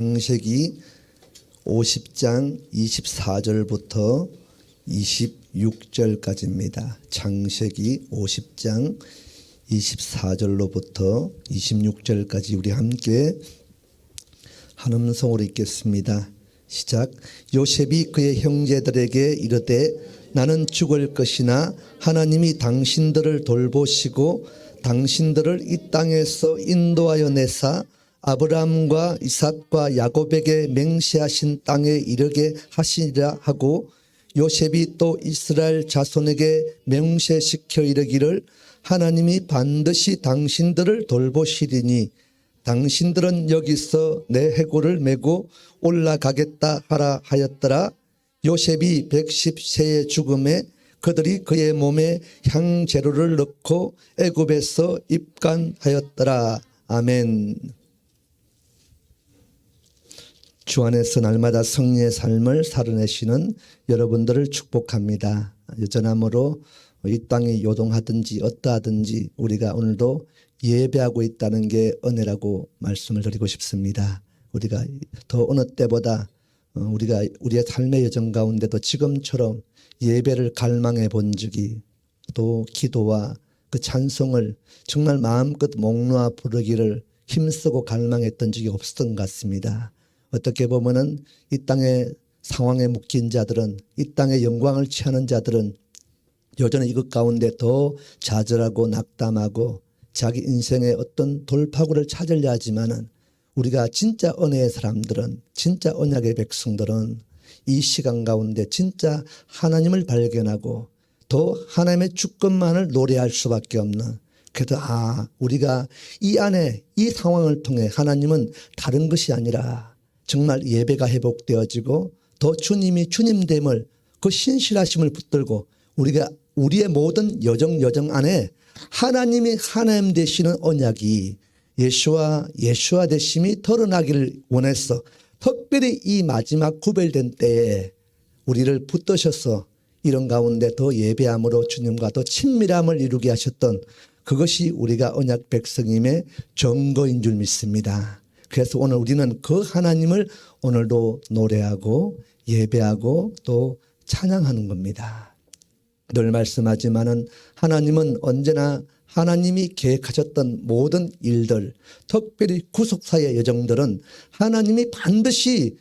창세기 50장 24절부터 26절까지입니다. 창세기 50장 24절로부터 26절까지 우리 함께 한 음성으로 읽겠습니다. 시작. 요셉이 그의 형제들에게 이르되 나는 죽을 것이나 하나님이 당신들을 돌보시고 당신들을 이 땅에서 인도하여 내사 아브라함과 이삭과 야곱에게 맹세하신 땅에 이르게 하시리라 하고, 요셉이 또 이스라엘 자손에게 맹세시켜 이르기를 하나님이 반드시 당신들을 돌보시리니 당신들은 여기서 내 해골을 메고 올라가겠다 하라 하였더라. 요셉이 110세의 죽음에 그들이 그의 몸에 향재료를 넣고 애굽에서 입간하였더라. 아멘. 주 안에서 날마다 성령의 삶을 살아내시는 여러분들을 축복합니다. 여전함으로 이 땅이 요동하든지 어떠하든지 우리가 오늘도 예배하고 있다는 게 은혜라고 말씀을 드리고 싶습니다. 우리가 더 어느 때보다 우리가 우리의 삶의 여정 가운데도 지금처럼 예배를 갈망해 본 적이, 또 기도와 그 찬송을 정말 마음껏 목 놓아 부르기를 힘쓰고 갈망했던 적이 없었던 것 같습니다. 어떻게 보면은 이 땅의 상황에 묶인 자들은, 이 땅의 영광을 취하는 자들은 여전히 이것 가운데 더 좌절하고 낙담하고 자기 인생의 어떤 돌파구를 찾으려 하지만은, 우리가 진짜 은혜의 사람들은, 진짜 언약의 백성들은 이 시간 가운데 진짜 하나님을 발견하고 더 하나님의 주권만을 노래할 수밖에 없는, 그래도 우리가 이 안에 이 상황을 통해 하나님은 다른 것이 아니라 정말 예배가 회복되어지고 더 주님이 주님됨을, 그 신실하심을 붙들고 우리가 우리의 모든 여정 안에 하나님이 하나님 되시는 언약이 예수와 되심이 드러나기를 원해서 특별히 이 마지막 구별된 때에 우리를 붙드셔서 이런 가운데 더 예배함으로 주님과 더 친밀함을 이루게 하셨던, 그것이 우리가 언약 백성임의 증거인 줄 믿습니다. 그래서 오늘 우리는 그 하나님을 오늘도 노래하고 예배하고 또 찬양하는 겁니다. 늘 말씀하지만은 하나님은 언제나 하나님이 계획하셨던 모든 일들, 특별히 구속사의 여정들은 하나님이 반드시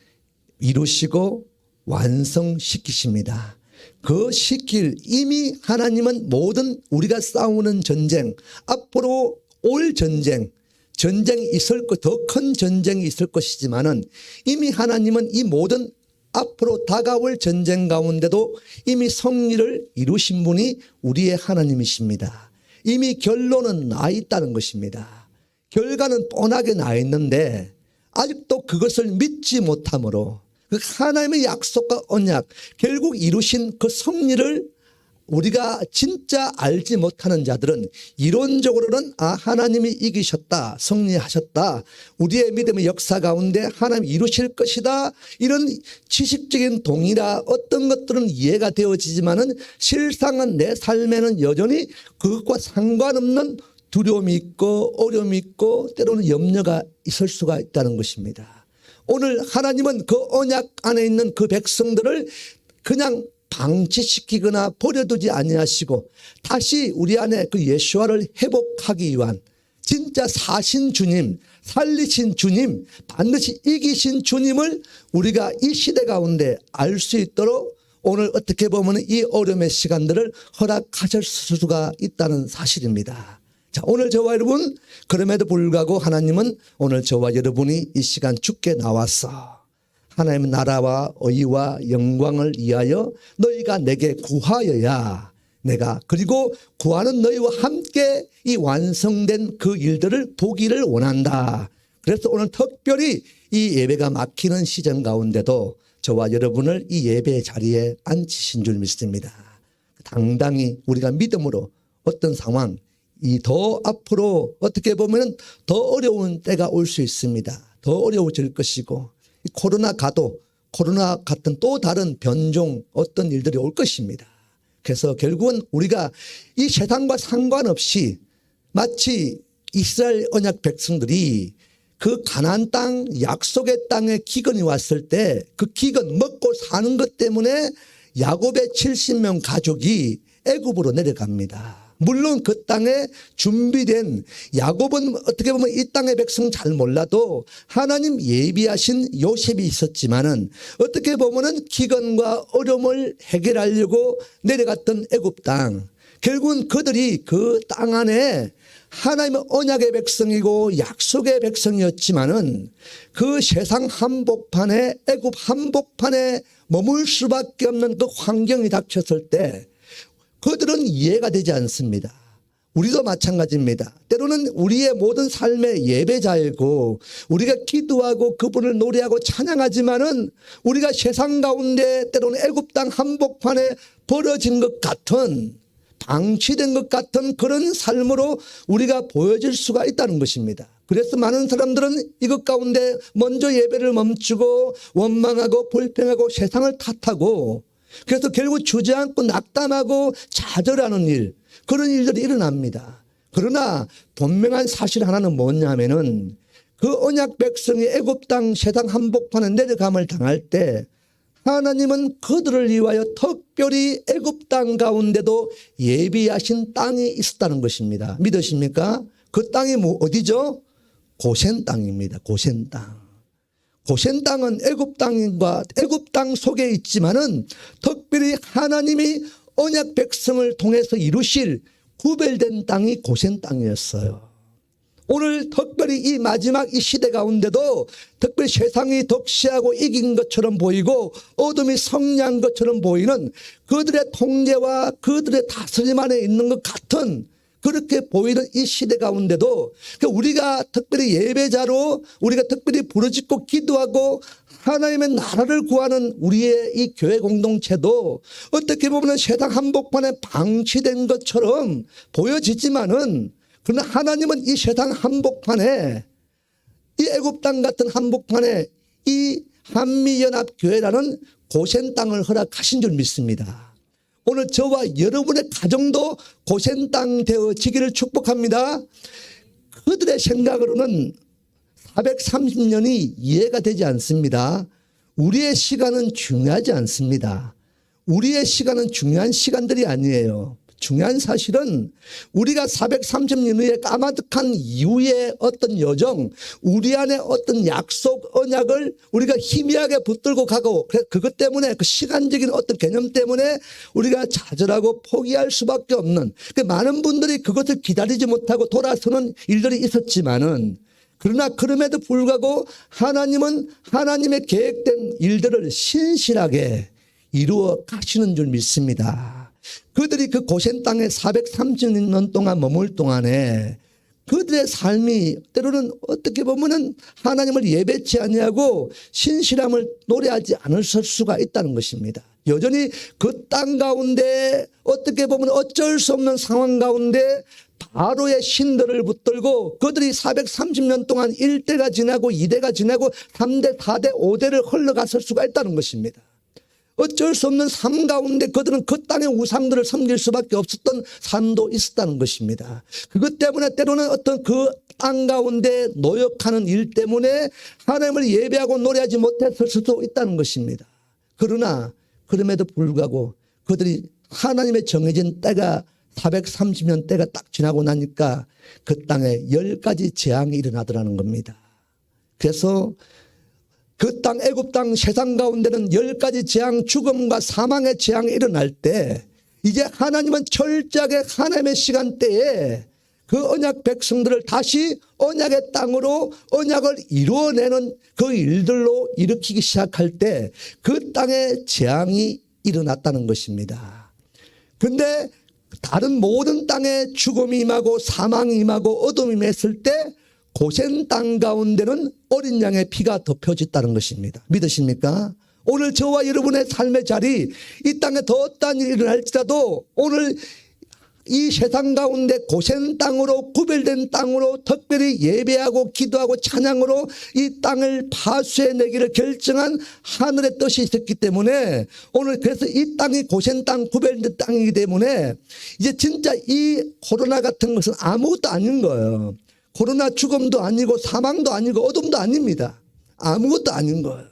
이루시고 완성시키십니다. 그 시킬, 이미 하나님은 모든 우리가 싸우는 전쟁, 앞으로 올 전쟁이 있을 것, 더 큰 전쟁이 있을 것이지만은 이미 하나님은 이 모든 앞으로 다가올 전쟁 가운데도 이미 승리를 이루신 분이 우리의 하나님이십니다. 이미 결론은 나 있다는 것입니다. 결과는 뻔하게 나 있는데 아직도 그것을 믿지 못함으로 그 하나님의 약속과 언약, 결국 이루신 그 승리를 우리가 진짜 알지 못하는 자들은 이론적으로는 하나님이 이기셨다, 승리하셨다, 우리의 믿음의 역사 가운데 하나님이 이루실 것이다, 이런 지식적인 동의라 어떤 것들은 이해가 되어지지만은 실상은 내 삶에는 여전히 그것과 상관없는 두려움이 있고 어려움이 있고 때로는 염려가 있을 수가 있다는 것입니다. 오늘 하나님은 그 언약 안에 있는 그 백성들을 그냥 방치시키거나 버려두지 아니하시고 다시 우리 안에 그 예수와를 회복하기 위한, 진짜 사신 주님, 살리신 주님, 반드시 이기신 주님을 우리가 이 시대 가운데 알 수 있도록 오늘 어떻게 보면 이 어려움의 시간들을 허락하실 수가 있다는 사실입니다. 자, 오늘 저와 여러분, 그럼에도 불구하고 하나님은 오늘 저와 여러분이 이 시간 주께 나와서 하나님의 나라와 의와 영광을 위하여 너희가 내게 구하여야 내가, 그리고 구하는 너희와 함께 이 완성된 그 일들을 보기를 원한다. 그래서 오늘 특별히 이 예배가 막히는 시즌 가운데도 저와 여러분을 이 예배 자리에 앉히신 줄 믿습니다. 당당히 우리가 믿음으로 어떤 상황, 이 더 앞으로 어떻게 보면 더 어려운 때가 올 수 있습니다. 더 어려워질 것이고, 코로나 같은 또 다른 변종 어떤 일들이 올 것입니다. 그래서 결국은 우리가 이 세상과 상관없이 마치 이스라엘 언약 백성들이 그 가나안 땅 약속의 땅에 기근이 왔을 때 그 기근 먹고 사는 것 때문에 야곱의 70명 가족이 애굽으로 내려갑니다. 물론 그 땅에 준비된 야곱은 어떻게 보면 이 땅의 백성 잘 몰라도 하나님 예비하신 요셉이 있었지만은 어떻게 보면은 기근과 어려움을 해결하려고 내려갔던 애굽 땅, 결국은 그들이 그 땅 안에 하나님의 언약의 백성이고 약속의 백성이었지만은 그 세상 한복판에 애굽 한복판에 머물 수밖에 없는 그 환경이 닥쳤을 때 그들은 이해가 되지 않습니다. 우리도 마찬가지입니다. 때로는 우리의 모든 삶의 예배자이고 우리가 기도하고 그분을 노래하고 찬양하지만은 우리가 세상 가운데 때로는 애굽 땅 한복판에 벌어진 것 같은 방치된 것 같은 그런 삶으로 우리가 보여질 수가 있다는 것입니다. 그래서 많은 사람들은 이것 가운데 먼저 예배를 멈추고 원망하고 불평하고 세상을 탓하고 그래서 결국 주저앉고 낙담하고 좌절하는 일, 그런 일들이 일어납니다. 그러나 분명한 사실 하나는 뭐냐면은 그 언약 백성이 애굽 땅 세상 한복판에 내려감을 당할 때 하나님은 그들을 위하여 특별히 애굽 땅 가운데도 예비하신 땅이 있었다는 것입니다. 믿으십니까? 그 땅이 어디죠? 고센 땅입니다. 고센 땅. 고센 땅은 애굽 땅과 애굽 땅 속에 있지만은 특별히 하나님이 언약 백성을 통해서 이루실 구별된 땅이 고센 땅이었어요. 오늘 특별히 이 마지막 이 시대 가운데도 특별히 세상이 덕시하고 이긴 것처럼 보이고 어둠이 성리한 것처럼 보이는 그들의 통제와 그들의 다스림 안에 있는 것 같은 그렇게 보이는 이 시대 가운데도 우리가 특별히 예배자로 우리가 특별히 부르짖고 기도하고 하나님의 나라를 구하는 우리의 이 교회 공동체도 어떻게 보면 세상 한복판에 방치된 것처럼 보여지지만은 그러나 하나님은 이 세상 한복판에 이 애굽 땅 같은 한복판에 이 한미연합교회라는 고센 땅을 허락하신 줄 믿습니다. 오늘 저와 여러분의 가정도 고센 땅 되어지기를 축복합니다. 그들의 생각으로는 430년이 이해가 되지 않습니다. 우리의 시간은 중요하지 않습니다. 우리의 시간은 중요한 시간들이 아니에요. 중요한 사실은 우리가 430년 후에 까마득한 이후의 어떤 여정, 우리 안에 어떤 약속, 언약을 우리가 희미하게 붙들고 가고 그것 때문에 그 시간적인 어떤 개념 때문에 우리가 좌절하고 포기할 수밖에 없는 많은 분들이 그것을 기다리지 못하고 돌아서는 일들이 있었지만은 그러나 그럼에도 불구하고 하나님은 하나님의 계획된 일들을 신실하게 이루어 가시는 줄 믿습니다. 그들이 그 고센 땅에 430년 동안 머물 동안에 그들의 삶이 때로는 어떻게 보면은 하나님을 예배치 아니하고 신실함을 노래하지 않을 수가 있다는 것입니다. 여전히 그 땅 가운데 어떻게 보면 어쩔 수 없는 상황 가운데 바로의 신들을 붙들고 그들이 430년 동안 1대가 지나고 2대가 지나고 3대, 4대, 5대를 흘러갔을 수가 있다는 것입니다. 어쩔 수 없는 삶 가운데 그들은 그 땅의 우상들을 섬길 수밖에 없었던 삶도 있었다는 것입니다. 그것 때문에 때로는 어떤 그 땅 가운데 노역하는 일 때문에 하나님을 예배하고 노래하지 못했을 수도 있다는 것입니다. 그러나 그럼에도 불구하고 그들이 하나님의 정해진 때가 430년 때가 딱 지나고 나니까 그 땅에 10가지 재앙이 일어나더라는 겁니다. 그래서 그 땅 애굽 땅 세상 가운데는 10가지 재앙, 죽음과 사망의 재앙이 일어날 때 이제 하나님은 철저하게 하나님의 시간대에 그 언약 백성들을 다시 언약의 땅으로 언약을 이루어내는 그 일들로 일으키기 시작할 때 그 땅에 재앙이 일어났다는 것입니다. 그런데 다른 모든 땅에 죽음이 임하고 사망이 임하고 어둠이 임했을 때 고센 땅 가운데는 어린 양의 피가 덮여졌다는 것입니다. 믿으십니까? 오늘 저와 여러분의 삶의 자리, 이 땅에 더 어떠한 일이 일어날지라도 오늘 이 세상 가운데 고센 땅으로 구별된 땅으로 특별히 예배하고 기도하고 찬양으로 이 땅을 파수해내기를 결정한 하늘의 뜻이 있었기 때문에 오늘 그래서 이 땅이 고센 땅 구별된 땅이기 때문에 이제 진짜 이 코로나 같은 것은 아무것도 아닌 거예요. 코로나 죽음도 아니고 사망도 아니고 어둠도 아닙니다. 아무것도 아닌 거예요.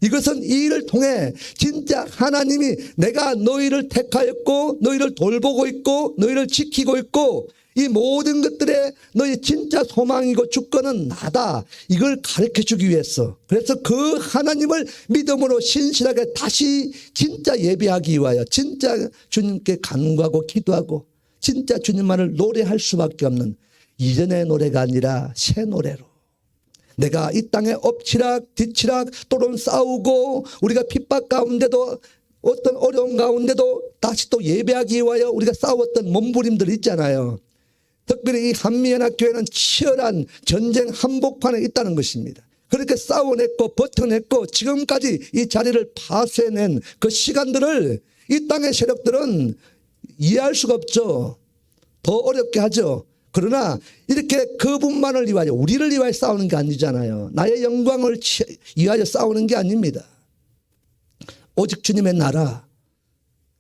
이것은 이 일을 통해 진짜 하나님이 내가 너희를 택하였고 너희를 돌보고 있고 너희를 지키고 있고 이 모든 것들에 너희 진짜 소망이고 주권은 나다. 이걸 가르쳐 주기 위해서. 그래서 그 하나님을 믿음으로 신실하게 다시 진짜 예배하기 위하여 진짜 주님께 간구하고 기도하고 진짜 주님만을 노래할 수밖에 없는 이전의 노래가 아니라 새 노래로. 내가 이 땅에 엎치락 뒤치락 또는 싸우고 우리가 핍박 가운데도 어떤 어려움 가운데도 다시 또 예배하기 위하여 우리가 싸웠던 몸부림들 있잖아요. 특별히 이 한미연합교회는 치열한 전쟁 한복판에 있다는 것입니다. 그렇게 싸워냈고 버텨냈고 지금까지 이 자리를 파쇄낸 그 시간들을 이 땅의 세력들은 이해할 수가 없죠. 더 어렵게 하죠. 그러나 이렇게 그분만을 위하여 우리를 위하여 싸우는 게 아니잖아요. 나의 영광을 위하여 싸우는 게 아닙니다. 오직 주님의 나라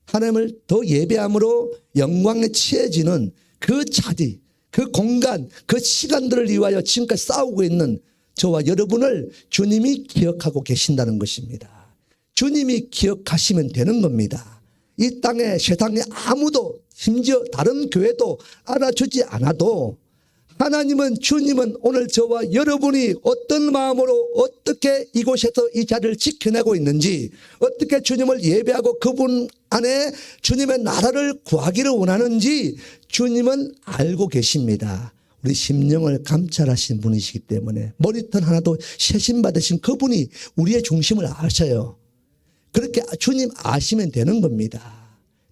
하나님을 더 예배함으로 영광에 취해지는 그 자리 그 공간 그 시간들을 위하여 지금까지 싸우고 있는 저와 여러분을 주님이 기억하고 계신다는 것입니다. 주님이 기억하시면 되는 겁니다. 이 땅에 세상에 아무도 심지어 다른 교회도 알아주지 않아도 하나님은 주님은 오늘 저와 여러분이 어떤 마음으로 어떻게 이곳에서 이 자리를 지켜내고 있는지 어떻게 주님을 예배하고 그분 안에 주님의 나라를 구하기를 원하는지 주님은 알고 계십니다. 우리 심령을 감찰하신 분이시기 때문에 머리털 하나도 세심받으신 그분이 우리의 중심을 아셔요. 그렇게 주님 아시면 되는 겁니다.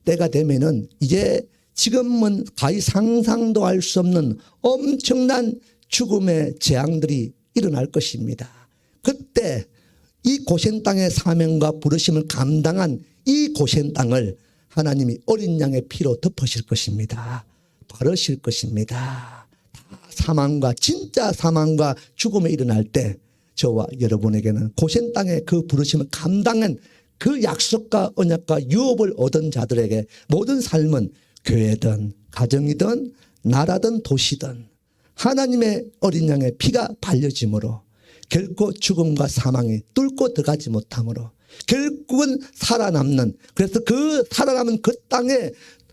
때가 되면은 이제 지금은 거의 상상도 할 수 없는 엄청난 죽음의 재앙들이 일어날 것입니다. 그때 이 고센 땅의 사명과 부르심을 감당한 이 고센 땅을 하나님이 어린 양의 피로 덮으실 것입니다. 바르실 것입니다. 사망과 진짜 사망과 죽음이 일어날 때 저와 여러분에게는 고센 땅의 그 부르심을 감당한 그 약속과 언약과 유업을 얻은 자들에게 모든 삶은 교회든 가정이든 나라든 도시든 하나님의 어린 양의 피가 발려짐으로 결코 죽음과 사망이 뚫고 들어가지 못함으로 결국은 살아남는 그래서 그 살아남은 그 땅에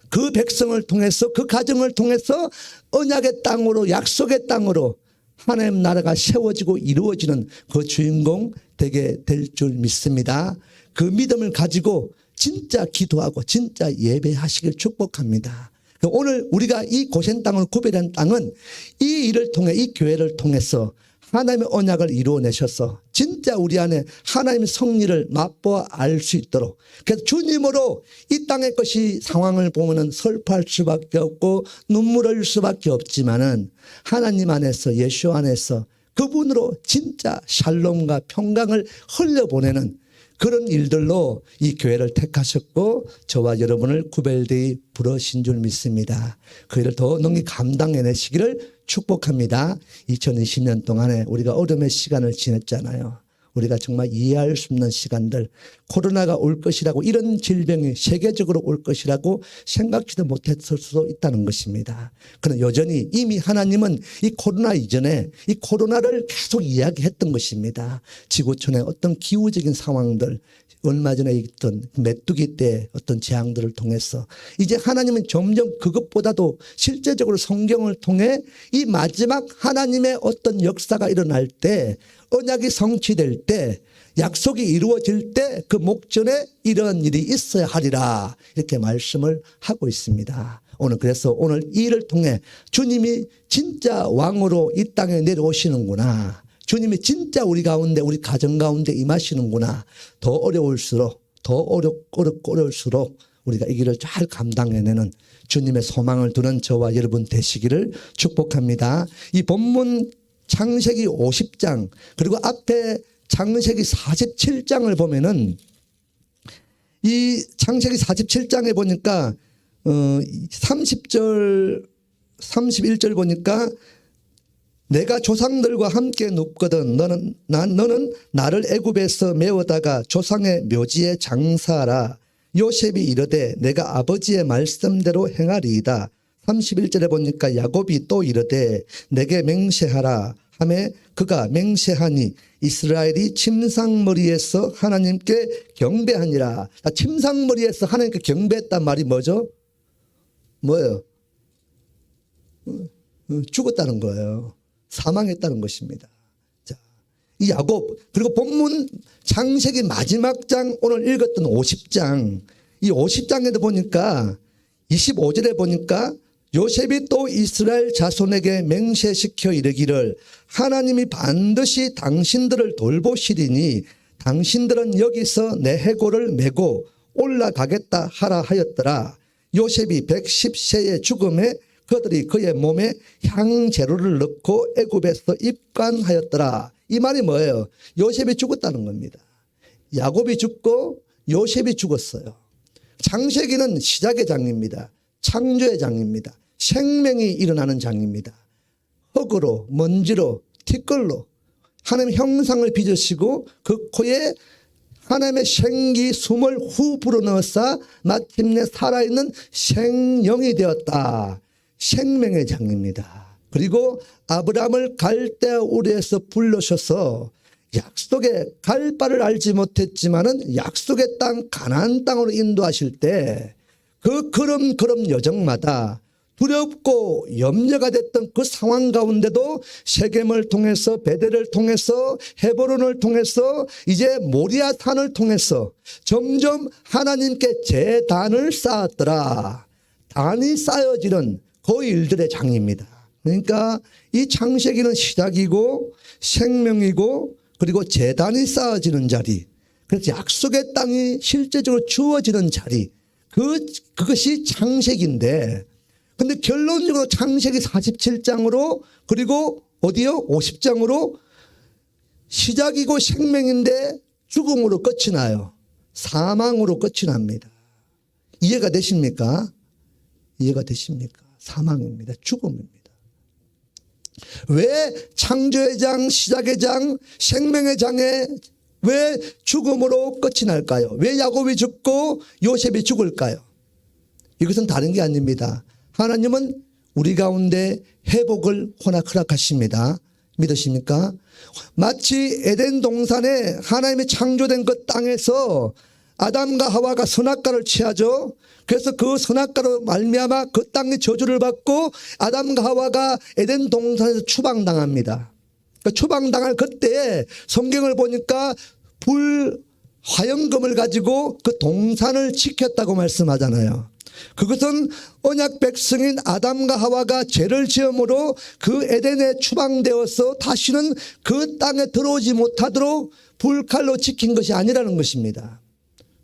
그 백성을 통해서 그 가정을 통해서 언약의 땅으로 약속의 땅으로 하나님 나라가 세워지고 이루어지는 그 주인공 되게 될 줄 믿습니다. 그 믿음을 가지고 진짜 기도하고 진짜 예배하시길 축복합니다. 오늘 우리가 이 고센 땅을 구별한 땅은 이 일을 통해 이 교회를 통해서 하나님의 언약을 이루어내셔서 진짜 우리 안에 하나님의 섭리를 맛보아 알 수 있도록 그래서 주님으로 이 땅의 것이 상황을 보면은 슬퍼할 수밖에 없고 눈물 흘릴 수밖에 없지만은 하나님 안에서 예수 안에서 그분으로 진짜 샬롬과 평강을 흘려보내는 그런 일들로 이 교회를 택하셨고 저와 여러분을 구별되이 부르신 줄 믿습니다. 그 일을 더 능히 감당해내시기를 축복합니다. 2020년 동안에 우리가 어려움의 시간을 지냈잖아요. 우리가 정말 이해할 수 없는 시간들 코로나가 올 것이라고 이런 질병이 세계적으로 올 것이라고 생각지도 못했을 수도 있다는 것입니다. 그러나 여전히 이미 하나님은 이 코로나 이전에 이 코로나를 계속 이야기했던 것입니다. 지구촌의 어떤 기후적인 상황들 얼마 전에 있던 메뚜기 때 어떤 재앙들을 통해서 이제 하나님은 점점 그것보다도 실제적으로 성경을 통해 이 마지막 하나님의 어떤 역사가 일어날 때 언약이 성취될 때 약속이 이루어질 때 그 목전에 이런 일이 있어야 하리라 이렇게 말씀을 하고 있습니다. 그래서 오늘 이 일을 통해 주님이 진짜 왕으로 이 땅에 내려오시는구나. 주님이 진짜 우리 가운데 우리 가정 가운데 임하시는구나. 더 어려울수록 어려울수록 우리가 이 길을 잘 감당해내는 주님의 소망을 두는 저와 여러분 되시기를 축복합니다. 이 본문 창세기 50장 그리고 앞에 창세기 47장을 보면은 이 창세기 47장에 보니까 30절 31절 보니까 내가 조상들과 함께 눕거든 너는 나를 애굽에서 메워다가 조상의 묘지에 장사하라. 요셉이 이르되 내가 아버지의 말씀대로 행하리이다. 31절에 보니까 야곱이 또 이르되 내게 맹세하라 하매 그가 맹세하니 이스라엘이 침상머리에서 하나님께 경배하니라. 침상머리에서 하나님께 경배했단 말이 뭐죠? 뭐예요? 죽었다는 거예요. 사망했다는 것입니다. 자, 이 야곱, 그리고 본문 창세기 마지막 장 오늘 읽었던 50장, 이 50장에도 보니까 25절에 보니까 요셉이 또 이스라엘 자손에게 맹세시켜 이르기를 하나님이 반드시 당신들을 돌보시리니 당신들은 여기서 내 해골을 메고 올라가겠다 하라 하였더라. 요셉이 110세의 죽음에 그들이 그의 몸에 향재료를 넣고 애굽에서 입관하였더라. 이 말이 뭐예요? 요셉이 죽었다는 겁니다. 야곱이 죽고 요셉이 죽었어요. 창세기는 시작의 장입니다. 창조의 장입니다. 생명이 일어나는 장입니다. 흙으로 먼지로 티끌로 하나님의 형상을 빚으시고 그 코에 하나님의 생기 숨을 후 불어넣어서 마침내 살아있는 생명이 되었다. 생명의 장입니다. 그리고 아브라함을 갈대아 우르에서 불러셔서 약속의 갈 바를 알지 못했지만은 약속의 땅 가나안 땅으로 인도하실 때 그 걸음걸음 여정마다 두렵고 염려가 됐던 그 상황 가운데도 세겜을 통해서 베델을 통해서 헤브론을 통해서 이제 모리아 산을 통해서 점점 하나님께 제단을 쌓았더라. 단이 쌓여지는 그 일들의 장입니다. 그러니까 이 창세기는 시작이고 생명이고 그리고 제단이 쌓아지는 자리, 그래서 약속의 땅이 실제적으로 주어지는 자리, 그것이 창세기인데, 근데 결론적으로 창세기 47장으로 그리고 어디요? 50장으로 시작이고 생명인데 죽음으로 끝이 나요. 사망으로 끝이 납니다. 이해가 되십니까? 이해가 되십니까? 사망입니다. 죽음입니다. 왜 창조의 장, 시작의 장, 생명의 장에 왜 죽음으로 끝이 날까요? 왜 야곱이 죽고 요셉이 죽을까요? 이것은 다른 게 아닙니다. 하나님은 우리 가운데 회복을 허락하십니다. 믿으십니까? 마치 에덴 동산에 하나님이 창조된 그 땅에서 아담과 하와가 선악과를 취하죠. 그래서 그 선악과로 말미암아 그 땅의 저주를 받고 아담과 하와가 에덴 동산에서 추방당합니다. 추방당할 그때에 성경을 보니까 화염금을 가지고 그 동산을 지켰다고 말씀하잖아요. 그것은 언약 백성인 아담과 하와가 죄를 지음으로 그 에덴에 추방되어서 다시는 그 땅에 들어오지 못하도록 불칼로 지킨 것이 아니라는 것입니다.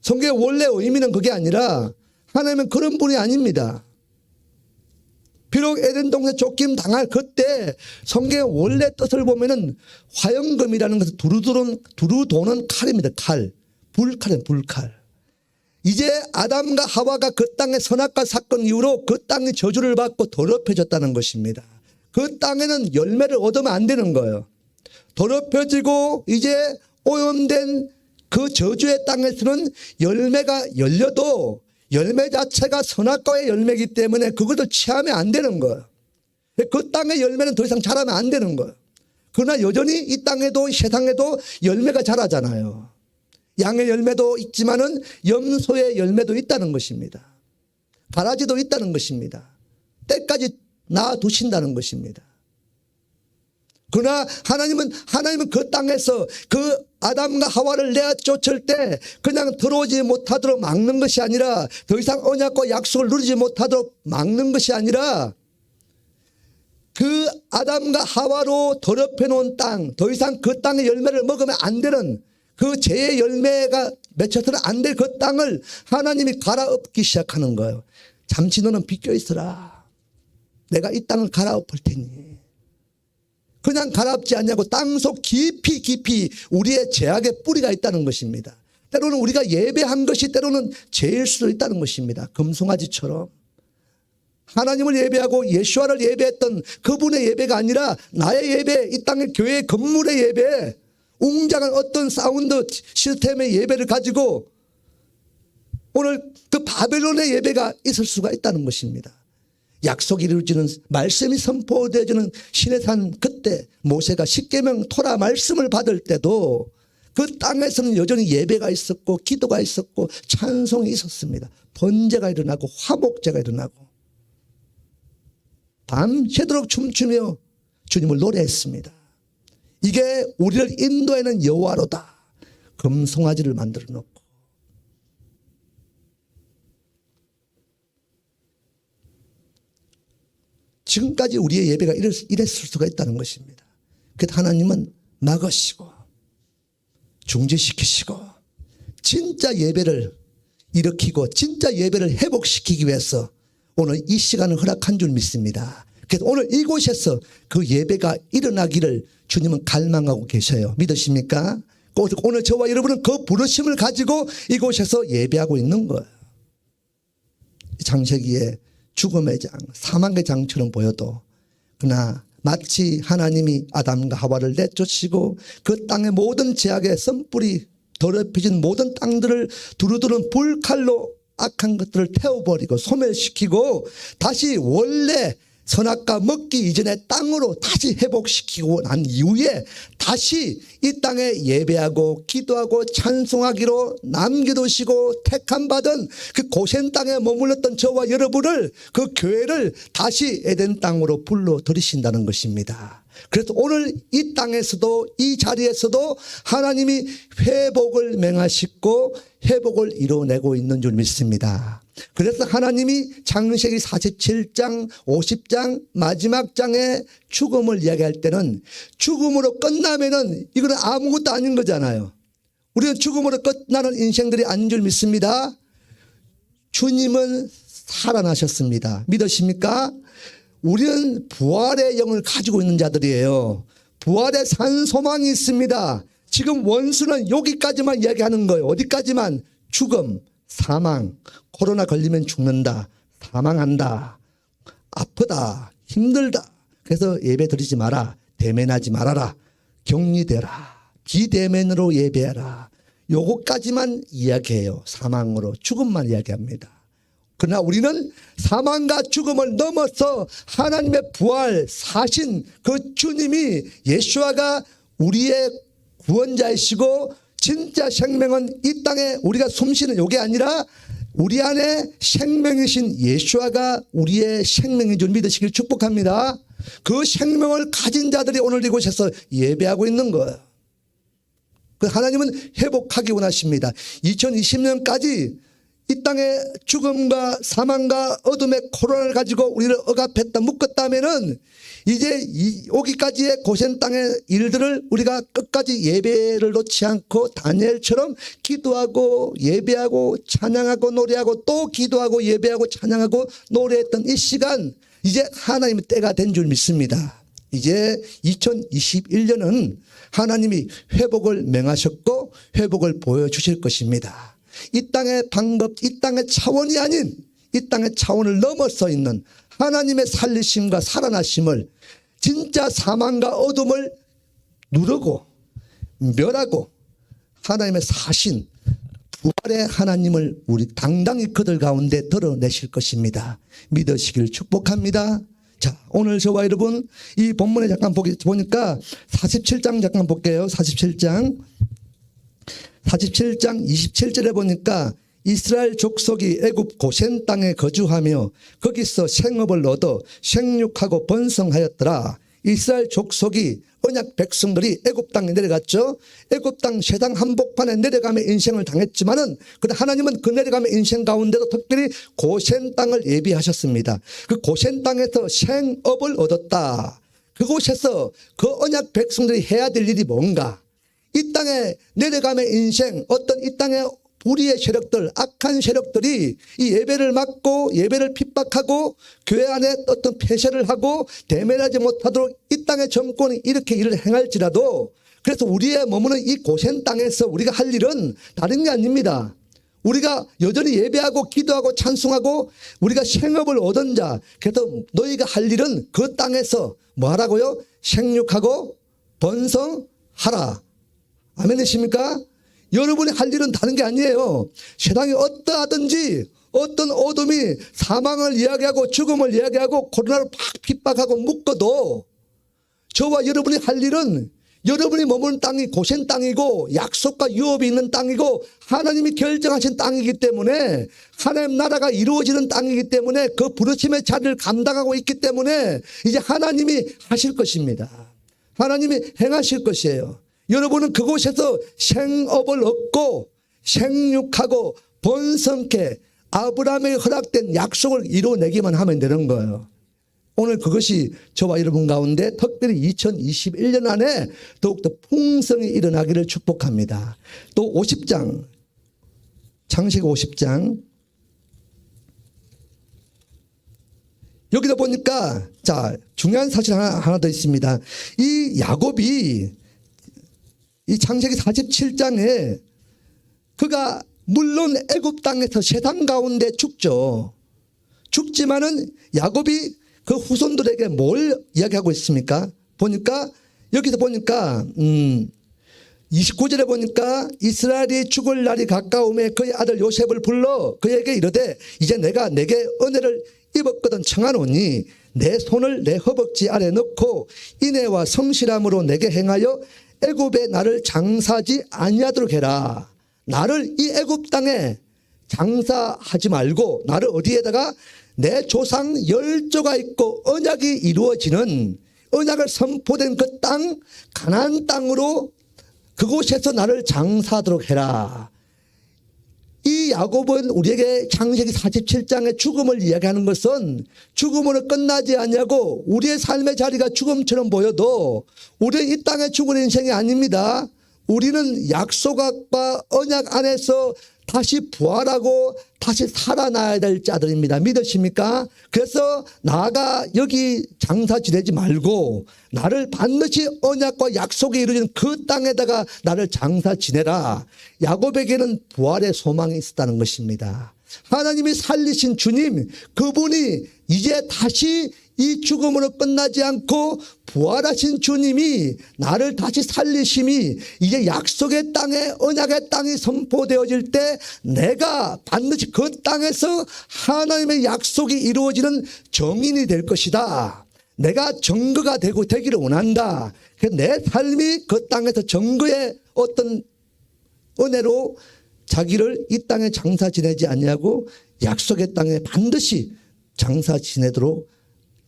성경의 원래 의미는 그게 아니라 하나님은 그런 분이 아닙니다. 비록 에덴 동산 쫓김 당할 그때 성경의 원래 뜻을 보면은 화염금이라는 것은 두루도는 칼입니다. 칼. 불칼은 불칼. 이제 아담과 하와가 그 땅의 선악과 사건 이후로 그 땅이 저주를 받고 더럽혀졌다는 것입니다. 그 땅에는 열매를 얻으면 안 되는 거예요. 더럽혀지고 이제 오염된 그 저주의 땅에서는 열매가 열려도 열매 자체가 선악과의 열매이기 때문에 그것을 취하면 안 되는 거예요. 그 땅의 열매는 더 이상 자라면 안 되는 거예요. 그러나 여전히 이 땅에도 세상에도 열매가 자라잖아요. 양의 열매도 있지만은 염소의 열매도 있다는 것입니다. 가라지도 있다는 것입니다. 때까지 놔두신다는 것입니다. 그러나 하나님은 그 땅에서 그 아담과 하와를 내어 쫓을 때 그냥 들어오지 못하도록 막는 것이 아니라 더 이상 언약과 약속을 누리지 못하도록 막는 것이 아니라 그 아담과 하와로 더럽혀 놓은 땅, 더 이상 그 땅의 열매를 먹으면 안 되는 그 죄의 열매가 맺혀서는 안 될 그 땅을 하나님이 갈아엎기 시작하는 거예요. 잠시 너는 비껴 있어라. 내가 이 땅을 갈아엎을 테니. 그냥 갈아엎지 않냐고 땅속 깊이 우리의 죄악의 뿌리가 있다는 것입니다. 때로는 우리가 예배한 것이 때로는 죄일 수도 있다는 것입니다. 금송아지처럼. 하나님을 예배하고 예수와를 예배했던 그분의 예배가 아니라 나의 예배, 이 땅의 교회 건물의 예배, 웅장한 어떤 사운드 시스템의 예배를 가지고 오늘 그 바벨론의 예배가 있을 수가 있다는 것입니다. 약속이 이루어지는 말씀이 선포되어지는 시내산 그때 모세가 십계명 토라 말씀을 받을 때도 그 땅에서는 여전히 예배가 있었고 기도가 있었고 찬송이 있었습니다. 번제가 일어나고 화목제가 일어나고 밤새도록 춤추며 주님을 노래했습니다. 이게 우리를 인도하는 여호와로다. 금송아지를 만들어 놓고 지금까지 우리의 예배가 이랬을 수가 있다는 것입니다. 그래서 하나님은 막으시고 중지시키시고 진짜 예배를 일으키고 진짜 예배를 회복시키기 위해서 오늘 이 시간을 허락한 줄 믿습니다. 그래서 오늘 이곳에서 그 예배가 일어나기를 주님은 갈망하고 계셔요. 믿으십니까? 오늘 저와 여러분은 그 부르심을 가지고 이곳에서 예배하고 있는 거예요. 창세기에 죽음의 장, 사망의 장처럼 보여도 그러나 마치 하나님이 아담과 하와를 내쫓으시고 그 땅의 모든 죄악의 선뿌리 더럽혀진 모든 땅들을 두루두른 불칼로 악한 것들을 태워버리고 소멸시키고 다시 원래 선악과 먹기 이전의 땅으로 다시 회복시키고 난 이후에 다시 이 땅에 예배하고 기도하고 찬송하기로 남겨두시고 택함받은 그 고센 땅에 머물렀던 저와 여러분을 그 교회를 다시 에덴 땅으로 불러들이신다는 것입니다. 그래서 오늘 이 땅에서도 이 자리에서도 하나님이 회복을 맹하시고 회복을 이루어내고 있는 줄 믿습니다. 그래서 하나님이 창세기 47장 50장 마지막 장에 죽음을 이야기할 때는 죽음으로 끝나면은 이거는 아무것도 아닌 거잖아요. 우리는 죽음으로 끝나는 인생들이 아닌 줄 믿습니다. 주님은 살아나셨습니다. 믿으십니까? 우리는 부활의 영을 가지고 있는 자들이에요. 부활의 산 소망이 있습니다. 지금 원수는 여기까지만 이야기하는 거예요. 어디까지만? 죽음, 사망, 코로나 걸리면 죽는다, 사망한다, 아프다, 힘들다. 그래서 예배 드리지 마라, 대면하지 말아라, 격리되라, 비대면으로 예배하라. 요거까지만 이야기해요. 사망으로 죽음만 이야기합니다. 그러나 우리는 사망과 죽음을 넘어서 하나님의 부활 사신 그 주님이 예수아가 우리의 구원자이시고 진짜 생명은 이 땅에 우리가 숨쉬는 요게 아니라 우리 안에 생명이신 예수아가 우리의 생명인 줄 믿으시길 축복합니다. 그 생명을 가진 자들이 오늘 이곳에서 예배하고 있는 거예요. 그 하나님은 회복하기 원하십니다. 2020년까지 이 땅에 죽음과 사망과 어둠의 코로나를 가지고 우리를 억압했다 묶었다면은 이제 오기까지의 고센 땅의 일들을 우리가 끝까지 예배를 놓지 않고 다니엘처럼 기도하고 예배하고 찬양하고 노래하고 또 기도하고 예배하고 찬양하고 노래했던 이 시간 이제 하나님의 때가 된 줄 믿습니다. 이제 2021년은 하나님이 회복을 맹하셨고 회복을 보여주실 것입니다. 이 땅의 방법, 이 땅의 차원이 아닌 이 땅의 차원을 넘어서 있는 하나님의 살리심과 살아나심을 진짜 사망과 어둠을 누르고 멸하고 하나님의 사신 부활의 하나님을 우리 당당히 그들 가운데 드러내실 것입니다. 믿으시길 축복합니다. 자, 오늘 저와 여러분 이 본문에 잠깐 보니까 47장 잠깐 볼게요. 47장 27절에 보니까 이스라엘 족속이 애굽 고센 땅에 거주하며 거기서 생업을 얻어 생육하고 번성하였더라. 이스라엘 족속이 언약 백성들이 애굽 땅에 내려갔죠. 애굽 땅 세상 한복판에 내려가며 인생을 당했지만은 그러나 하나님은 그 내려가며 인생 가운데도 특별히 고센 땅을 예비하셨습니다. 그 고센 땅에서 생업을 얻었다. 그곳에서 그 언약 백성들이 해야 될 일이 뭔가? 이 땅에 내려가며 인생 어떤 이 땅의 불의의 세력들 악한 세력들이 이 예배를 막고 예배를 핍박하고 교회 안에 어떤 폐쇄를 하고 대면하지 못하도록 이 땅의 정권이 이렇게 일을 행할지라도 그래서 우리의 머무는 이 고센 땅에서 우리가 할 일은 다른 게 아닙니다. 우리가 여전히 예배하고 기도하고 찬송하고 우리가 생업을 얻은 자 그래서 너희가 할 일은 그 땅에서 뭐 하라고요? 생육하고 번성하라. 아멘이십니까? 여러분이 할 일은 다른 게 아니에요. 세상이 어떠하든지 어떤 어둠이 사망을 이야기하고 죽음을 이야기하고 코로나로 팍 핍박하고 묶어도 저와 여러분이 할 일은 여러분이 머무는 땅이 고센 땅이고 약속과 유업이 있는 땅이고 하나님이 결정하신 땅이기 때문에 하나님 나라가 이루어지는 땅이기 때문에 그 부르심의 자리를 감당하고 있기 때문에 이제 하나님이 하실 것입니다. 하나님이 행하실 것이에요. 여러분은 그곳에서 생업을 얻고 생육하고 번성케 아브라함에게 허락된 약속을 이루어내기만 하면 되는 거예요. 오늘 그것이 저와 여러분 가운데 특별히 2021년 안에 더욱더 풍성히 일어나기를 축복합니다. 또 50장, 창세기 50장. 여기다 보니까 자, 중요한 사실 하나 더 있습니다. 이 야곱이 이 창세기 47장에 그가 물론 애굽 땅에서 세상 가운데 죽죠. 죽지만은 야곱이 그 후손들에게 뭘 이야기하고 있습니까? 보니까 여기서 보니까 29절에 보니까 이스라엘이 죽을 날이 가까움에 그의 아들 요셉을 불러 그에게 이르되 이제 내가 내게 은혜를 입었거든 청하노니 내 손을 내 허벅지 아래 넣고 인애와 성실함으로 내게 행하여 애굽에 나를 장사하지 아니하도록 해라. 나를 이 애굽 땅에 장사하지 말고 나를 어디에다가 내 조상 열조가 있고 언약이 이루어지는 언약을 선포된 그 땅 가나안 땅으로 그곳에서 나를 장사하도록 해라. 이 야곱은 우리에게 창세기 47장의 죽음을 이야기하는 것은 죽음으로 끝나지 않냐고 우리의 삶의 자리가 죽음처럼 보여도 우리는 이 땅에 죽은 인생이 아닙니다. 우리는 약속과 언약 안에서 다시 부활하고 다시 살아나야 될 자들입니다. 믿으십니까? 그래서 나가 여기 장사 지내지 말고 나를 반드시 언약과 약속이 이루어진 그 땅에다가 나를 장사 지내라. 야곱에게는 부활의 소망이 있었다는 것입니다. 하나님이 살리신 주님, 그분이 이제 다시 이 죽음으로 끝나지 않고 부활하신 주님이 나를 다시 살리심이 이제 약속의 땅에 언약의 땅이 선포되어질 때 내가 반드시 그 땅에서 하나님의 약속이 이루어지는 정인이 될 것이다. 내가 정거가 되기를 원한다. 내 삶이 그 땅에서 정거의 어떤 은혜로 자기를 이 땅에 장사 지내지 않냐고 약속의 땅에 반드시 장사 지내도록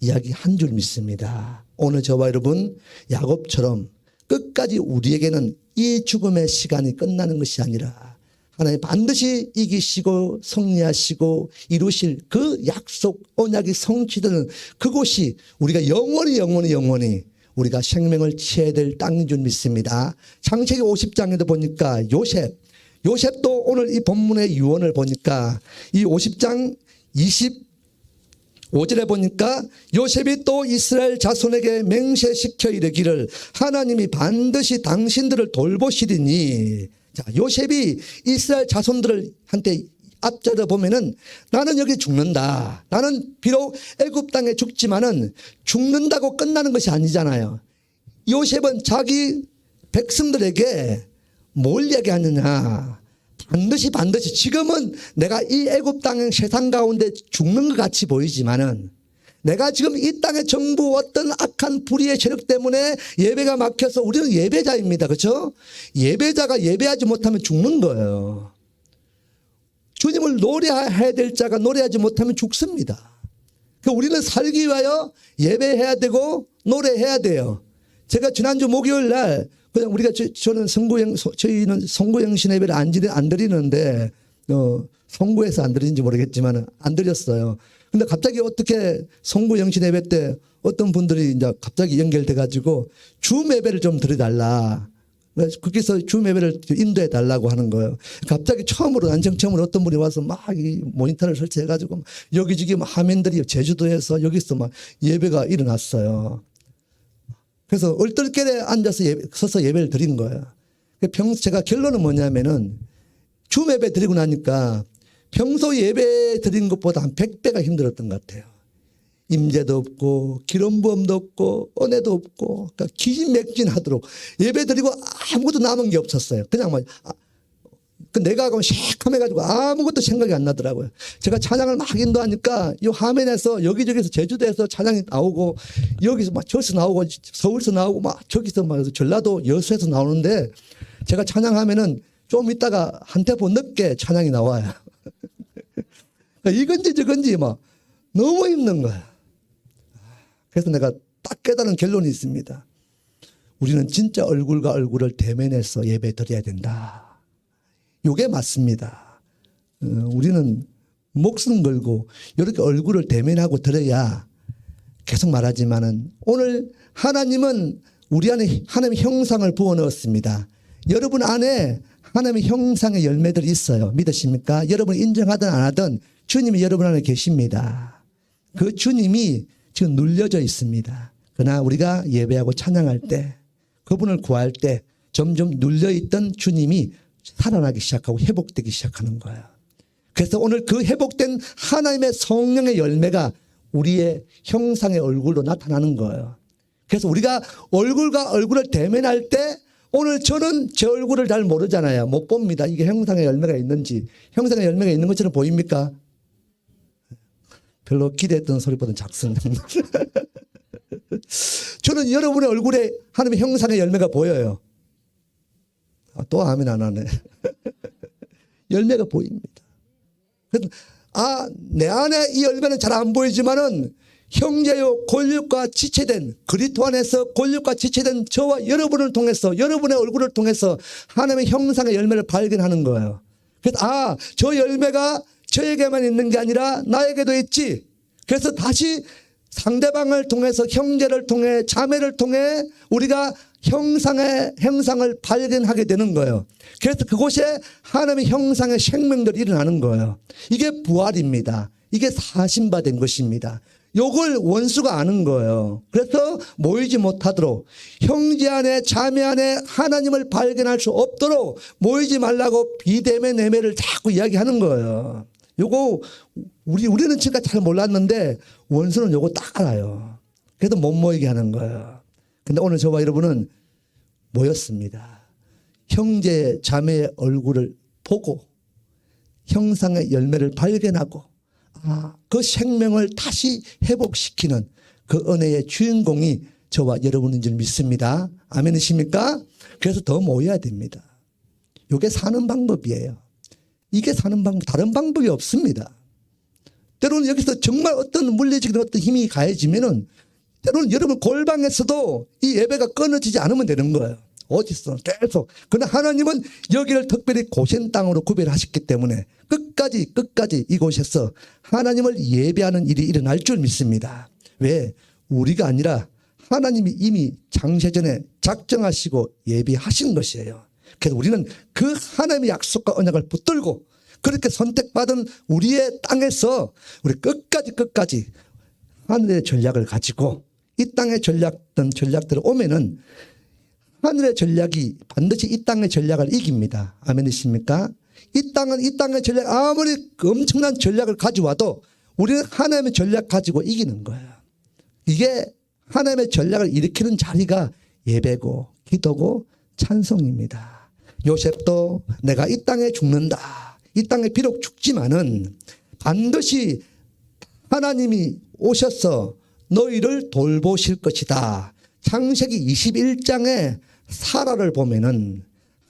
이야기한 줄 믿습니다. 오늘 저와 여러분 야곱처럼 끝까지 우리에게는 이 죽음의 시간이 끝나는 것이 아니라 하나님 반드시 이기시고 승리하시고 이루실 그 약속 언약이 성취되는 그곳이 우리가 영원히 우리가 생명을 취해야 될 땅인 줄 믿습니다. 창세기 50장에도 보니까 요셉도 오늘 이 본문의 유언을 보니까 이 50장 25절에 보니까 요셉이 또 이스라엘 자손에게 맹세시켜 이르기를 하나님이 반드시 당신들을 돌보시리니. 자, 요셉이 이스라엘 자손들을 한테 앞자려 보면은 나는 여기 죽는다. 나는 비록 애굽 땅에 죽지만은 죽는다고 끝나는 것이 아니잖아요. 요셉은 자기 백성들에게 뭘 이야기하느냐. 반드시 지금은 내가 이 애굽 땅의 세상 가운데 죽는 것 같이 보이지만은 내가 지금 이 땅의 정부 어떤 악한 불의의 세력 때문에 예배가 막혀서 우리는 예배자입니다. 그렇죠? 예배자가 예배하지 못하면 죽는 거예요. 주님을 노래해야 될 자가 노래하지 못하면 죽습니다. 우리는 살기 위하여 예배해야 되고 노래해야 돼요. 제가 지난주 목요일 날 그냥 우리가 저희는 성구영신 예배를 안 드리는데 성구에서 안 드리는지 모르겠지만 안 드렸어요. 근데 갑자기 어떻게 성구영신 예배 때 어떤 분들이 이제 갑자기 연결돼 가지고 줌 예배를 좀 드려달라. 거기서 줌 예배를 인도해 달라고 하는 거예요. 갑자기 난생 처음으로 어떤 분이 와서 막 이 모니터를 설치해 가지고 여기저기 화면들이 제주도에서 여기서 막 예배가 일어났어요. 그래서 얼떨결에 앉아서 서서 예배를 드린 거예요. 제가 결론은 뭐냐면은 줌 예배 드리고 나니까 평소 예배 드린 것보다 한 100배가 힘들었던 것 같아요. 임재도 없고 기름부음도 없고 은혜도 없고 그러니까 기진맥진하도록 예배 드리고 아무것도 남은 게 없었어요. 그냥 그 내가 그럼 샥함해가지고 아무것도 생각이 안 나더라고요. 제가 찬양을 막 인도하니까 이 화면에서 여기저기서 제주도에서 찬양이 나오고 여기서 막 저기서 나오고 서울서 나오고 막 저기서 막 전라도 여수에서 나오는데 제가 찬양하면은 좀 있다가 한 템포 늦게 찬양이 나와요. 이건지 저건지 막 너무 힘든 거야. 그래서 내가 딱 깨달은 결론이 있습니다. 우리는 진짜 얼굴과 얼굴을 대면해서 예배 드려야 된다. 이게 맞습니다. 우리는 목숨 걸고 이렇게 얼굴을 대면하고 드려야 계속 말하지만은 오늘 하나님은 우리 안에 하나님의 형상을 부어넣었습니다. 여러분 안에 하나님의 형상의 열매들이 있어요. 믿으십니까? 여러분 인정하든 안 하든 주님이 여러분 안에 계십니다. 그 주님이 지금 눌려져 있습니다. 그러나 우리가 예배하고 찬양할 때 그분을 구할 때 점점 눌려있던 주님이 살아나기 시작하고 회복되기 시작하는 거예요. 그래서 오늘 그 회복된 하나님의 성령의 열매가 우리의 형상의 얼굴로 나타나는 거예요. 그래서 우리가 얼굴과 얼굴을 대면할 때 오늘 저는 제 얼굴을 잘 모르잖아요. 못 봅니다. 이게 형상의 열매가 있는지. 형상의 열매가 있는 것처럼 보입니까? 별로 기대했던 소리보다는 작습니다. 저는 여러분의 얼굴에 하나님의 형상의 열매가 보여요. 또 아멘 안 하네. 열매가 보입니다. 그래서 내 안에 이 열매는 잘 안 보이지만은 형제요 권력과 지체된 그리스도 안에서 권력과 지체된 저와 여러분을 통해서 여러분의 얼굴을 통해서 하나님의 형상의 열매를 발견하는 거예요. 그래서 저 열매가 저에게만 있는 게 아니라 나에게도 있지. 그래서 다시 상대방을 통해서 형제를 통해 자매를 통해 우리가 형상을 발견하게 되는 거예요. 그래서 그곳에 하나님의 형상의 생명들이 일어나는 거예요. 이게 부활입니다. 이게 사신받은 것입니다. 요걸 원수가 아는 거예요. 그래서 모이지 못하도록 형제 안에 자매 안에 하나님을 발견할 수 없도록 모이지 말라고 비대면 내매를 자꾸 이야기하는 거예요. 요거 우리는 지금까지 잘 몰랐는데 원수는 요거 딱 알아요. 그래서 못 모이게 하는 거예요. 근데 오늘 저와 여러분은 모였습니다. 형제 자매의 얼굴을 보고 형상의 열매를 발견하고 그 생명을 다시 회복시키는 그 은혜의 주인공이 저와 여러분인 줄 믿습니다. 아멘이십니까? 그래서 더 모여야 됩니다. 이게 사는 방법이에요. 이게 사는 방법, 다른 방법이 없습니다. 때로는 여기서 정말 어떤 물리적인 어떤 힘이 가해지면은 때로는 여러분 골방에서도 이 예배가 끊어지지 않으면 되는 거예요. 어디서 계속. 그러나 하나님은 여기를 특별히 고센 땅으로 구별하셨기 때문에 끝까지 이곳에서 하나님을 예배하는 일이 일어날 줄 믿습니다. 왜? 우리가 아니라 하나님이 이미 장세전에 작정하시고 예비하신 것이에요. 그래서 우리는 그 하나님의 약속과 언약을 붙들고 그렇게 선택받은 우리의 땅에서 우리 끝까지 하늘의 전략을 가지고 이 땅의 전략들을 오면은 하늘의 전략이 반드시 이 땅의 전략을 이깁니다. 아멘이십니까? 이 땅의 전략 아무리 엄청난 전략을 가져와도 우리는 하나님의 전략 가지고 이기는 거예요. 이게 하나님의 전략을 일으키는 자리가 예배고 기도고 찬송입니다. 요셉도 내가 이 땅에 죽는다. 이 땅에 비록 죽지만은 반드시 하나님이 오셔서 너희를 돌보실 것이다. 창세기 21장에 사라를 보면은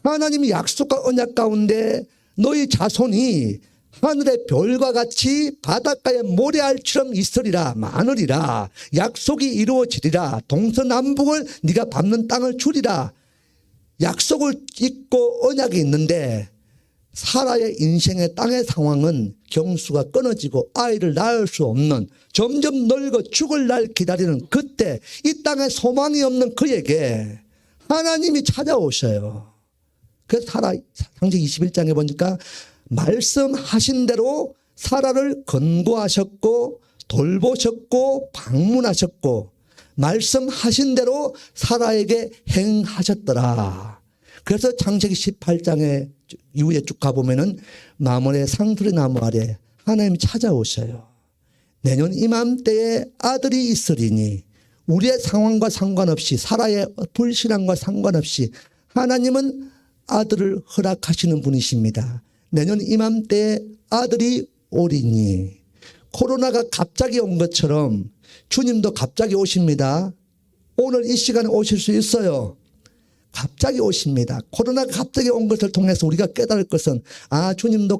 하나님이 약속과 언약 가운데 너희 자손이 하늘의 별과 같이 바닷가의 모래알처럼 있으리라 많으리라 약속이 이루어지리라 동서남북을 네가 밟는 땅을 주리라 약속을 잊고 언약이 있는데 사라의 인생의 땅의 상황은 경수가 끊어지고 아이를 낳을 수 없는 점점 늙어 죽을 날 기다리는 그때 이 땅에 소망이 없는 그에게 하나님이 찾아오셔요. 그래서 창세기 21장에 보니까 말씀하신 대로 사라를 건고하셨고 돌보셨고 방문하셨고 말씀하신 대로 사라에게 행하셨더라. 그래서 창세기 18장에 이후에 쭉 가보면은 마몬의 상수리 나무 아래 하나님이 찾아오셔요. 내년 이맘때에 아들이 있으리니 우리의 상황과 상관없이 사라의 불신앙과 상관없이 하나님은 아들을 허락하시는 분이십니다. 내년 이맘때 아들이 오리니. 코로나가 갑자기 온 것처럼 주님도 갑자기 오십니다. 오늘 이 시간에 오실 수 있어요. 갑자기 오십니다. 코로나가 갑자기 온 것을 통해서 우리가 깨달을 것은 주님도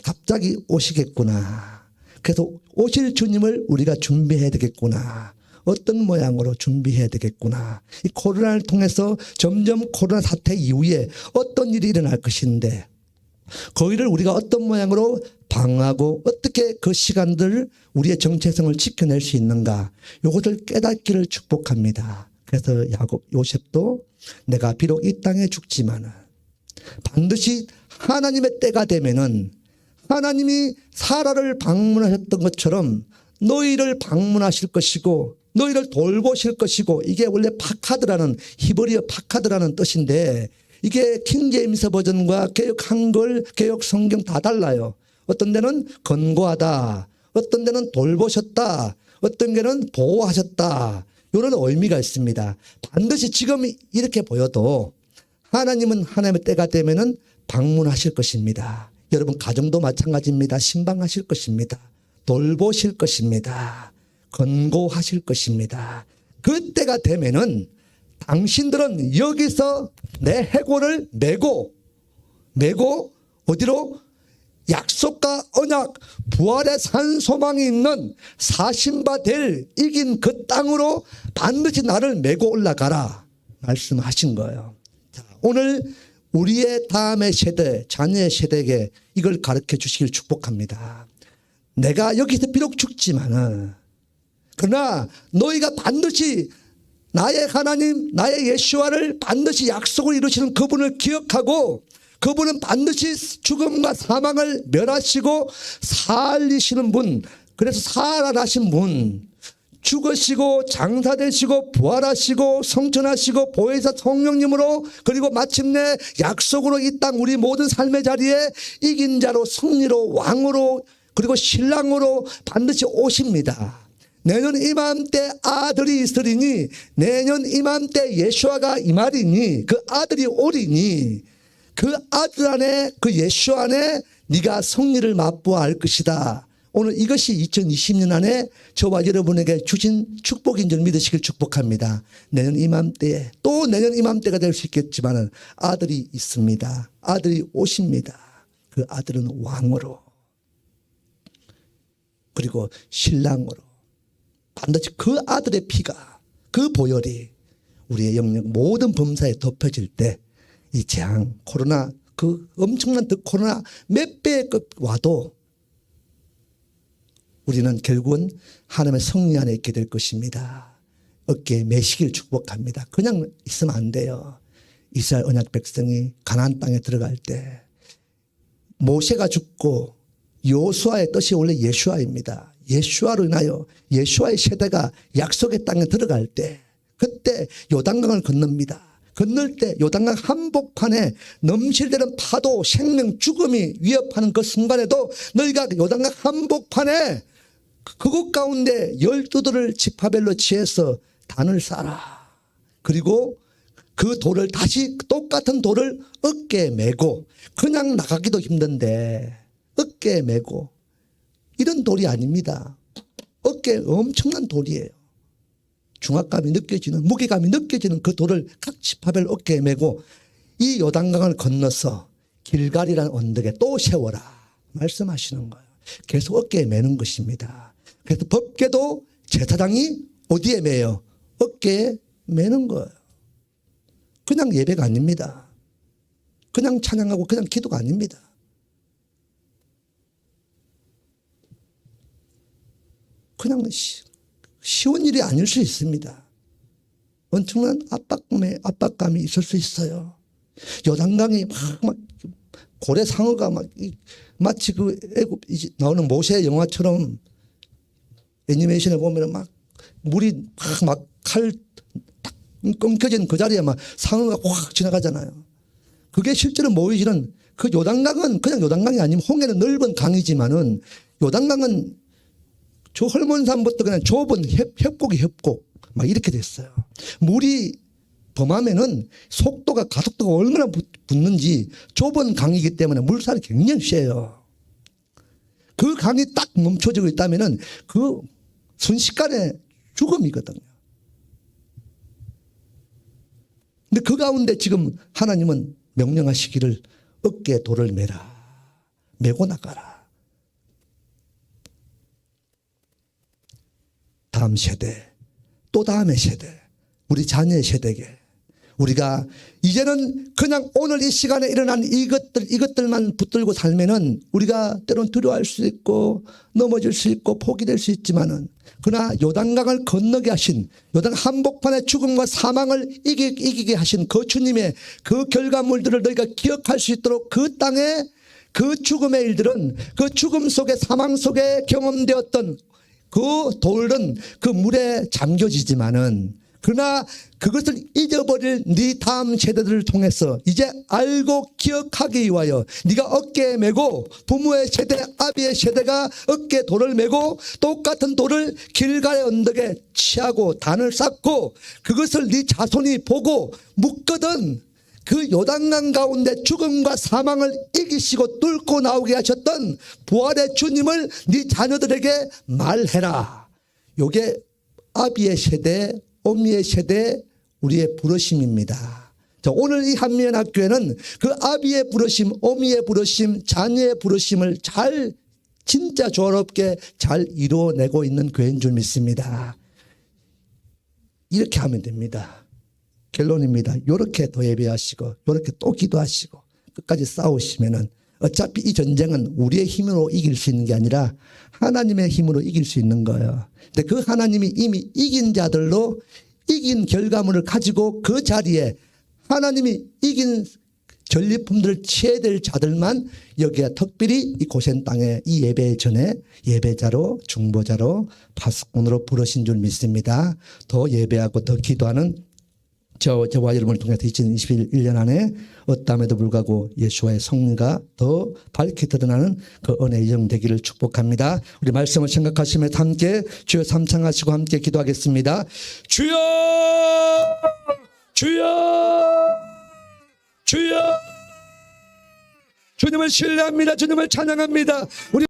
갑자기 오시겠구나. 그래서 오실 주님을 우리가 준비해야 되겠구나. 어떤 모양으로 준비해야 되겠구나. 이 코로나를 통해서 점점 코로나 사태 이후에 어떤 일이 일어날 것인데 거기를 우리가 어떤 모양으로 방어하고 어떻게 그 시간들을 우리의 정체성을 지켜낼 수 있는가. 이것을 깨닫기를 축복합니다. 그래서 요셉도 내가 비록 이 땅에 죽지만은 반드시 하나님의 때가 되면은 하나님이 사라를 방문하셨던 것처럼 너희를 방문하실 것이고 너희를 돌보실 것이고, 이게 원래 파카드라는 히브리어 파카드라는 뜻인데 이게 킹제임스 버전과 개역 한글 개역 성경 다 달라요. 어떤 데는 권고하다, 어떤 데는 돌보셨다, 어떤 데는 보호하셨다. 이런 의미가 있습니다. 반드시 지금 이렇게 보여도 하나님은 하나님의 때가 되면은 방문하실 것입니다. 여러분 가정도 마찬가지입니다. 신방하실 것입니다. 돌보실 것입니다. 권고하실 것입니다. 그때가 되면은 당신들은 여기서 내 해골을 메고 어디로? 약속과 언약, 부활의 산 소망이 있는 사신바 될 이긴 그 땅으로 반드시 나를 메고 올라가라 말씀하신 거예요. 자, 오늘 우리의 다음의 세대, 자녀의 세대에게 이걸 가르쳐 주시길 축복합니다. 내가 여기서 비록 죽지만은 그러나 너희가 반드시 나의 하나님, 나의 예수와를 반드시 약속을 이루시는 그분을 기억하고 그분은 반드시 죽음과 사망을 멸하시고 살리시는 분, 그래서 살아나신 분, 죽으시고 장사되시고 부활하시고 성천하시고 보혜사 성령님으로 그리고 마침내 약속으로 이 땅 우리 모든 삶의 자리에 이긴 자로 승리로 왕으로 그리고 신랑으로 반드시 오십니다. 내년 이맘때 아들이 있으리니 내년 이맘때 예수아가 임하리니 그 아들이 오리니 그 아들 안에 그 예수 안에 네가 승리를 맛보아 알 것이다. 오늘 이것이 2020년 안에 저와 여러분에게 주신 축복인 줄 믿으시길 축복합니다. 내년 이맘때에 또 내년 이맘때가 될 수 있겠지만 아들이 있습니다. 아들이 오십니다. 그 아들은 왕으로 그리고 신랑으로 반드시 그 아들의 피가 그 보혈이 우리의 영역 모든 범사에 덮여질 때 이 재앙 코로나 그 엄청난 코로나 몇 배 와도 우리는 결국은 하나님의 성리 안에 있게 될 것입니다. 어깨에 매시길 축복합니다. 그냥 있으면 안 돼요. 이스라엘 언약 백성이 가나안 땅에 들어갈 때 모세가 죽고 여호수아의 뜻이 원래 예수아입니다. 예수아로 인하여 예수아의 세대가 약속의 땅에 들어갈 때 그때 요단강을 건넙니다. 건널 때 요단강 한복판에 넘실대는 파도 생명 죽음이 위협하는 그 순간에도 너희가 요단강 한복판에 그곳 가운데 12돌을 지파별로 취해서 단을 쌓아라. 그리고 그 돌을 다시 똑같은 돌을 어깨에 메고 그냥 나가기도 힘든데 어깨에 메고 이런 돌이 아닙니다. 어깨에 엄청난 돌이에요. 중압감이 느껴지는 무게감이 느껴지는 그 돌을 각 지파별 어깨에 메고 이 요단강을 건너서 길갈이라는 언덕에 또 세워라 말씀하시는 거예요. 계속 어깨에 메는 것입니다. 그래서 법궤도 제사장이 어디에 메요? 어깨에 메는 거예요. 그냥 예배가 아닙니다. 그냥 찬양하고 그냥 기도가 아닙니다. 그냥 쉬운 일이 아닐 수 있습니다. 엄청난 압박감이 있을 수 있어요. 요단강이 막 고래 상어가 마치 그 애굽 나오는 모세 영화처럼 애니메이션에 보면 막 물이 막 칼 딱 끊겨진 그 자리에 막 상어가 확 지나가잖아요. 그게 실제로 모이지는 그 요단강은 그냥 요단강이 아니면 홍해는 넓은 강이지만은 요단강은 저 헐몬산부터 그냥 좁은 협곡이 협곡 막 이렇게 됐어요. 물이 범하면은 속도가 가속도가 얼마나 붙는지 좁은 강이기 때문에 물살이 굉장히 세요. 그 강이 딱 멈춰지고 있다면은 그 순식간에 죽음이거든요. 근데 그 가운데 지금 하나님은 명령하시기를 어깨에 돌을 매라. 메고 나가라. 다음 세대, 또 다음의 세대, 우리 자녀의 세대에게 우리가 이제는 그냥 오늘 이 시간에 일어난 이것들만 붙들고 살면은 우리가 때론 두려워할 수 있고 넘어질 수 있고 포기될 수 있지만은 그러나 요단강을 건너게 하신 요단 한복판의 죽음과 사망을 이기게 하신 그 주님의 그 결과물들을 너희가 기억할 수 있도록 그 땅에 그 죽음의 일들은 그 죽음 속에 사망 속에 경험되었던 그 돌은 그 물에 잠겨지지만은 그러나 그것을 잊어버릴 네 다음 세대들을 통해서 이제 알고 기억하기 위하여 네가 어깨에 메고 부모의 세대 아비의 세대가 어깨에 돌을 메고 똑같은 돌을 길가의 언덕에 치하고 단을 쌓고 그것을 네 자손이 보고 묻거든 그 요단강 가운데 죽음과 사망을 이기시고 뚫고 나오게 하셨던 부활의 주님을 네 자녀들에게 말해라. 요게 아비의 세대 어미의 세대 우리의 부르심입니다. 자, 오늘 이 한미연합교회는 그 아비의 부르심 어미의 부르심 자녀의 부르심을 잘 진짜 조화롭게 잘 이루어내고 있는 교회인 줄 믿습니다. 이렇게 하면 됩니다. 결론입니다. 이렇게 더 예배하시고 이렇게 또 기도하시고 끝까지 싸우시면은 어차피 이 전쟁은 우리의 힘으로 이길 수 있는 게 아니라 하나님의 힘으로 이길 수 있는 거예요. 근데 그 하나님이 이미 이긴 자들로 이긴 결과물을 가지고 그 자리에 하나님이 이긴 전리품들을 취해야 될 자들만 여기에 특별히 이 고센 땅에 이 예배 전에 예배자로 중보자로 파수꾼으로 부르신 줄 믿습니다. 더 예배하고 더 기도하는 저와 여러분을 통해서 2021년 안에 어떠함에도 불구하고 예수와의 성리가 더 밝게 드러나는 그 은혜의 영 되기를 축복합니다. 우리 말씀을 생각하시면서 함께 주여 삼창하시고 함께 기도하겠습니다. 주여 주여 주여 주님을 신뢰합니다. 주님을 찬양합니다. 우리